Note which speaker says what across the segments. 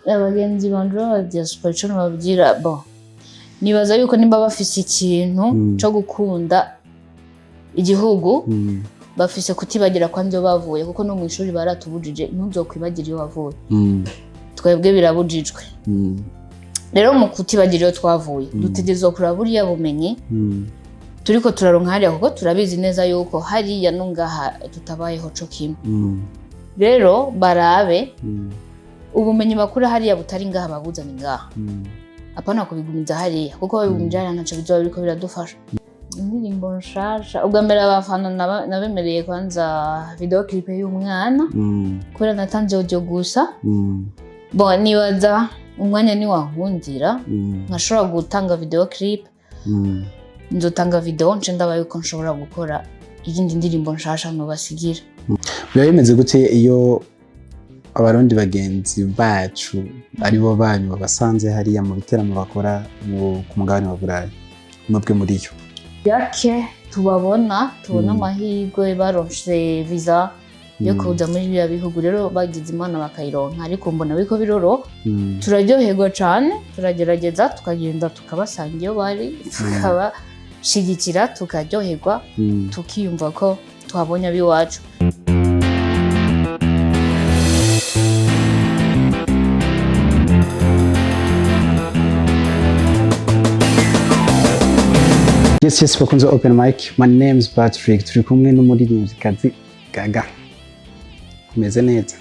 Speaker 1: abagenzi banje ba diaspora cyo babwira bon nibaza yuko nimba bafise ikintu cyo gukunda igihugu bafise kutibagira kwanzo bavuye kuko no mu ishuri baratubujije ntuzokwibagira iyo wavuye twebwe birabujijwe rero mu kutibagira iyo twavuye dutegerezwa kuraburiya bumenyi turiko turaronka hariya kuko turabizi neza yuko hariya no ngaha tutabayeho co kimwe rero barabe ubumenyi bakura hariya butari ngaha babuzana ngaha apana kubigumiza hariya kuko babigumije hariya ntaco bizoba biriko biradufasha indirimbo nshasha ubwa mbere abafana nabemereye kwanza video clip y'umwana kubera natanze audio gusa bon nibaza umwanya ni wahundira nkashobora gutanga video clip nzotanga video nce ndabaye yuko nshobora gukora iyindi ndirimbo nshasha no basigira
Speaker 2: biba bimeze gute iyo abarundi bagenzi bacu aribo banyu babasanze hariya mu biteramo bakora ku mugabane wa Burayi mwebwe muri yo
Speaker 1: yake tubona amahirwe baronse visa yo kuza muri bya bihugu rero bagize imana bakayironka ariko mbona biko biroro turaryoherwa cyane turagerageza tukagenda tukabasanga iyo bari tukabashigikira tukaryoherwa tukiyumva ko twabonye abiwacu
Speaker 2: Yes, bakunze open mic. My name is Patrick. Turi kumwe n'umuririmbyikazi Gaga. Meze neza.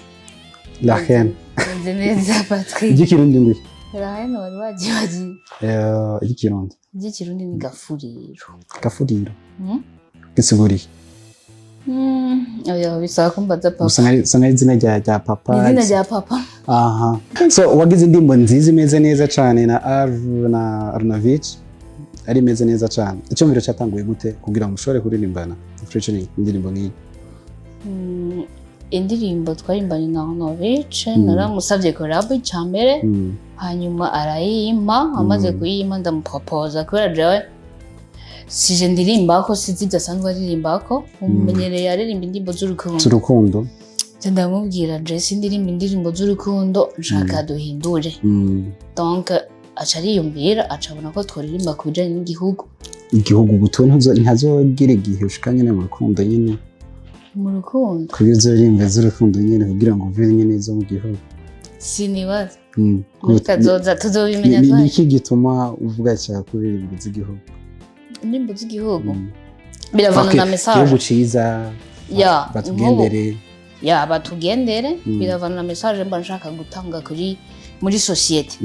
Speaker 2: La reine.
Speaker 1: Meze neza Patrick.
Speaker 2: Igikirundi ngwi.
Speaker 1: La reine wari wagiye.
Speaker 2: Igikirundi.
Speaker 1: Igikirundi ni gafuriro.
Speaker 2: Gafuriro. Gisiguri.
Speaker 1: Oya bisaba kumbaza papa.
Speaker 2: Usanga izina rya papa.
Speaker 1: Izina rya papa.
Speaker 2: Aha. So wagize indirimbo nziza imeze neza cyane na Arnavich. Ari meze neza cyane. Icyo mbere cyatanguye gute kugira ngo ushobore kuririmbana featuring indirimbo nk'iyi?
Speaker 1: Indirimbo twarimbanye na Arnavich naramusavye collab cyambere hanyuma arayimpa amaze kuyimpa ndamupropose kubera jewe sije ndirimbako siziza sanzwe aririmbako umumenyereye aririmba indirimbo z'urukundo ndamubwira je sindirimba indirimbo z'urukundo nshaka duhindure donc aca ariyumvira acabona ko twaririmba ku bijanye n'igihugu
Speaker 2: guto ntazogira igihe ushikanye mu rukundo nyine
Speaker 1: mu rukundo
Speaker 2: kugira uzoririmbe z'urukundo nyine kugira ngo uve nyine zo mu gihugu
Speaker 1: sinibaza kazoza tuzobimenya
Speaker 2: ni iki gituma uvuga cyane kuririmba z'igihugu
Speaker 1: indirimbo z'igihugu biravana na message
Speaker 2: igihugu ciza batugendere
Speaker 1: batugendere biravana na message mba nshaka gutanga muri societe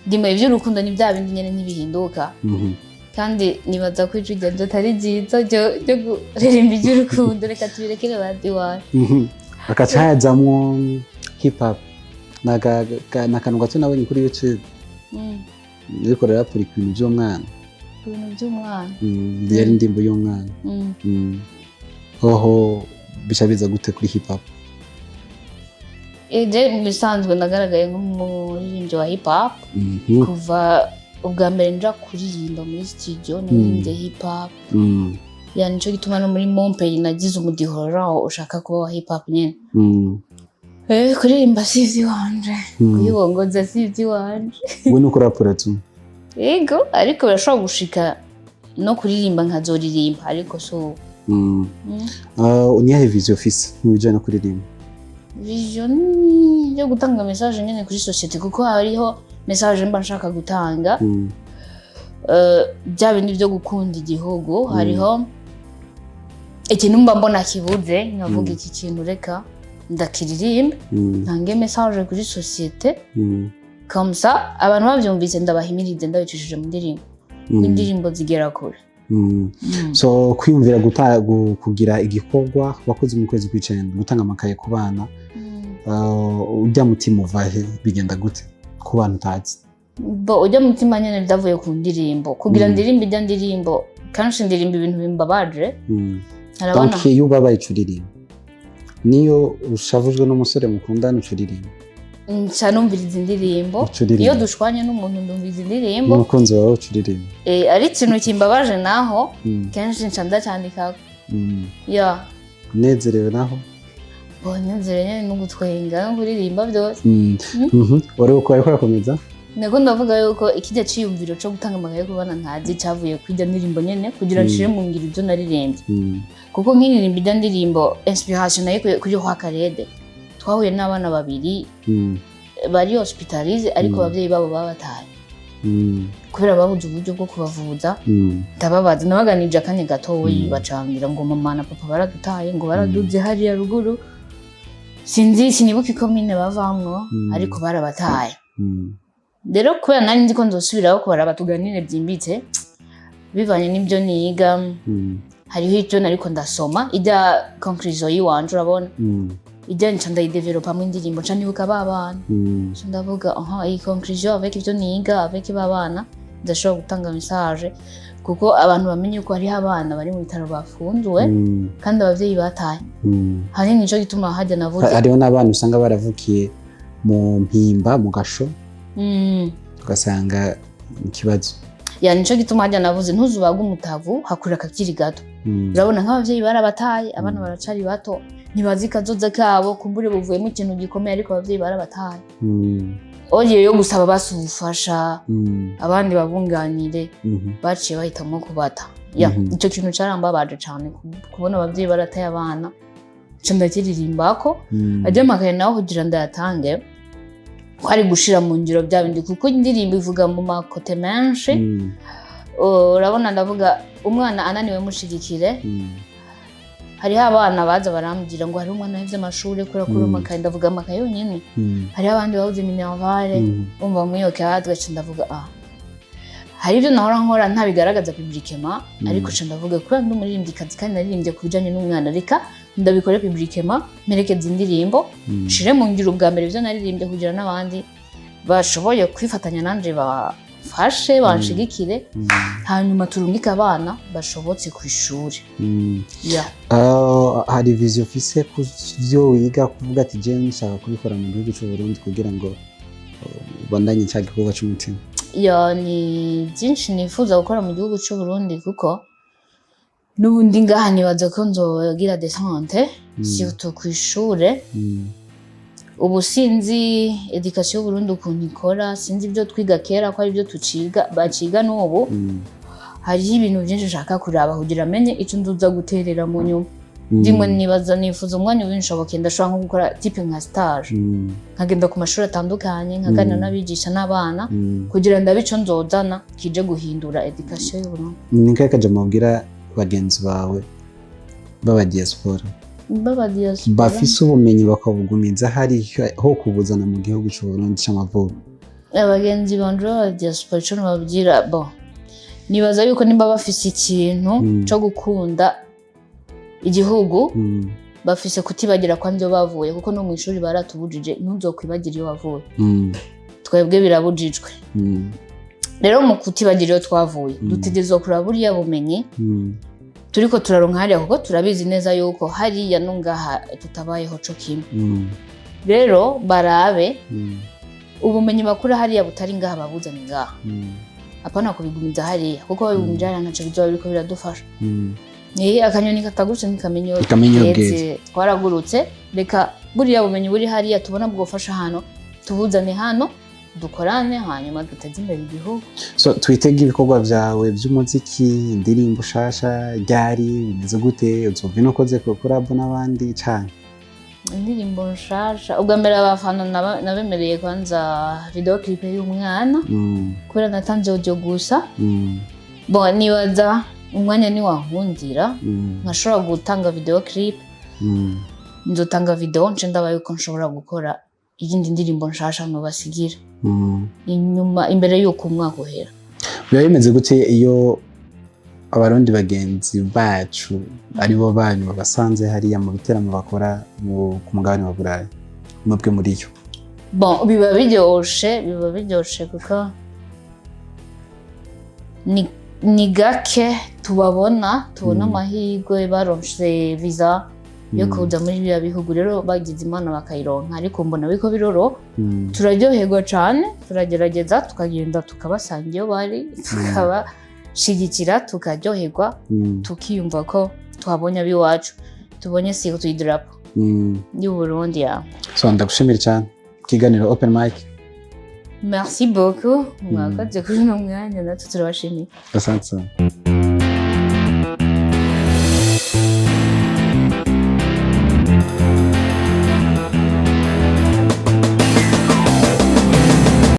Speaker 1: ndimo ivy'urukundo ni bya bindi nyene ntibihinduka kandi nibaza ko ijwi ryanje atari ryiza ryo kuririmba ivy'urukundo reka tubirekere bandi wacu
Speaker 2: bakacayazamwo hip hop nakantu gato nabonye kuri YouTube ariko rero apuri ibintu by'umwana yari indirimbo y'umwana hoho bica biza gute kuri hip hop?
Speaker 1: mu bisanzwe nagaragaye nk'umuririmbyi wa hip hop kuva ubwa mbere nja kuririmba muri studio naririmbye hip hop yani nico gituma no muri Montpellier nagize umudihoro ushaka kuba wa hip hop nyene kuririmba si ivy'iwanje kuyibongoza si ivy'iwanje
Speaker 2: we nuko rapura tu
Speaker 1: yego ariko birashobora gushika no kuririmba nkazoririmba ariko so
Speaker 2: uniyahe vision office mu bijanye no kuririmba?
Speaker 1: Vision yo gutanga message nyene kuri societe kuko hariho message mba nshaka gutanga bya bindi byo gukunda igihugu hariho ikintu mba mbona kibuze nkavuga iki kintu reka ndakiririmba ntange message kuri societe comme ça abantu bavyumvise ndabahimirize ndabicishije mu ndirimbo indirimbo zigera kure
Speaker 2: so kwiyumvira kugira igikorwa wakoze mu kwezi kw'icenda gutanga amakaye ku bana ujya mutima uvahe bigenda gute ku bantu utazi?
Speaker 1: Ujya mutima nyene byavuye ku ndirimbo kugira ndirimba ijya ndirimbo kanshi ndirimba ibintu bimbabaje
Speaker 2: donc iyo ubabaye icuririmba niyo ushavujwe n'umusore mukundana icuririmba
Speaker 1: nca numviriza indirimbo iyo dushwanye n'umuntu ndumviriza indirimbo
Speaker 2: n'umukunzi wawe ucuririmba
Speaker 1: ari ikintu kimbabaje naho kenshi nca ndacyandikako
Speaker 2: unezerewe naho
Speaker 1: inzira nyine no gutwenga no kuririmba byose.
Speaker 2: Wari ukora urakomeza?
Speaker 1: Nego ndavuga yuko ikijya ciyumviro cyo gutanga amakaye ku bana ntazi cyavuye kwijya ndirimbo nyene kugira nshire mu ngiro ibyo naririmbye. Kuko nk'iririmbo ijya ndirimbo inspiration nayo kuri kwa Karede. Twahuye n'abana babiri bari hospitalize ariko abavyeyi babo babataye. Kubera babuze uburyo bwo kubavuza. Ndababaza nabaganije akanya gatoyi bacangira ngo mama na papa baradutaye ngo baraduze hariya ruguru. Sinibuka ikomine bavamwo ariko barabataye. Rero kubera nari nzi ko nzosubiraho kubara batuganire byimbitse bivanye n'ibyo niga hariho icyo nariko ndasoma ijya conclusion yiwanje urabona ijya nca ndayidevelopa mu indirimbo nca nibuka babana nca ndavuga iyi conclusion avec ibyo niga avec babana ndashobora gutanga message kuko abantu bamenye ko hariho abana bari mu bitaro bafunzwe kandi abavyeyi bataye hari nico gituma hajya navuze
Speaker 2: hariho n'abana usanga baravukiye mu mpimba mu gasho ugasanga ikibazo
Speaker 1: nico gituma hajya navuze ntuzubaga umutavu hakura kakiri gato urabona nk'abavyeyi barabataye abana baracari bato ntibazi kazoza kabo kumbure buvuye mu kintu gikomeye ariko abavyeyi barabataye ogiye yo gusaba basufasha abandi babunganire baciye bahitamo kubata ico kintu carambabaje cyane kubona abavyeyi barataye abana cyo ndakiririmbako ajya amakaye naho kugira ndayatange kwari gushira mu ngiro bya bindi kuko indirimbo ivuga mu makote menshi urabona ndavuga umwana ananiwe mushigikire hariho abana baza barambwira ngo hari umwana w'ivyo amashuri kuri amakaye ndavuga amakaye yonyine hariho abandi babuze minervale umva muyoke hatwe ndavuga hari ibyo nahora nkora ntabigaragaza publiquement ariko cyo ndavuga kubera ndi umuririmbyikazi kandi naririmbye ku bijanye n'umwana reka ndabikore publiquement merekeze indirimbo shire mu ngiro bwa mbere ibyo naririmbye kugira n'abandi bashoboye kwifatanya nanje bafashe banshigikire hanyuma turungika abana bashobotse ku ishuri
Speaker 2: hari vision ufise ku byo wiga kuvuga ati je nshaka kubikora mu gihugu cy'u Burundi kugira ngo bandanye cya gikorwa cy'umutima
Speaker 1: ni byinshi nifuza gukora mu gihugu cy'u Burundi kuko n'ubundi ngaha nibaza ko nzogira descente surtout ku ishure ubu sinzi education y'u Burundi ukuntu ikora sinzi ibyo twiga kera ko ari byo baciga n'ubu hariho ibintu byinshi nshaka kuraba kugira amenye icyo nduza guterera mu nyuma ndimo nifuza umwanya w'inshoboke ndashobora nko gukora type nka stage nkagenda ku mashuri atandukanye nkaganira n'abigisha n'abana kugira ndabico nzozana kije guhindura education y'u Burundi
Speaker 2: ni kaka je mubwira bagenzi bawe baba diaspora bafise ubumenyi bakabugumiza hari ho kubuzana mu gihugu cy'u Burundi cy'amavuko
Speaker 1: abagenzi banje baba diaspora cyo babwira nibaza yuko nimba bafise ikintu cyo gukunda igihugu bafise kutibagira kwa ndio bavuye kuko no mu ishuri baratubujije ntuzokwibagira iyo wavuye twebwe birabujijwe rero mu kutibagira iyo twavuye dutegerezwa kuraba buriya bumenyi turiko turaronka hariya kuko turabizi neza yuko hariya no ngaha tutabayeho co kimwe rero barabe ubumenyi bakura hariya butari ngaha babuzana ngaha apana kubigumiza hariya kuko babigumije hariya ntaco bizoba biriko biradufasha akanyoni katagurutse ntikamenyo twaragurutse reka buriya bumenyi buri hariya tubona bwofasha hano tubuzane hano dukorane hanyuma duteze imbere igihugu
Speaker 2: twitega ibikorwa vyawe vy'umuziki indirimbo shasha ryari bimeze gute uzova inokoze collab n'abandi cane
Speaker 1: indirimbo nshasha ubwa mbere abafana nabemereye kwanza video clip y'umwana kubera natanze audio gusa nibaza umwanya ni wahundira nkashobora gutanga video clip nzotanga video nce ndabaye ko nshobora gukora iyindi ndirimbo nshasha no basigira inyuma imbere yuko umwaka uhera
Speaker 2: biba bimeze gute iyo abarundi bagenzi bacu aribo banyu babasanze hariya mu biteramo bakora ku mugabane wa Burayi mwebwe muri yo
Speaker 1: biba biryoshe kuko ni gake tubona amahirwe baronse visa yo kuza muri biriya bihugu rero bagize imana bakayironka ariko mbona biko biroro turaryoherwa cyane turagerageza tukagenda tukabasanga iyo bari tukabashigikira tukaryoherwa tukiyumva ko twabonye abiwacu tubonye siyo tuyidarapo y'u Burundi ya.
Speaker 2: So ndagushimira cyane ikiganiro open mic.
Speaker 1: Merci beaucoup mwakaze kuri no mwanya natwe turabashimiye.
Speaker 2: Asante sana.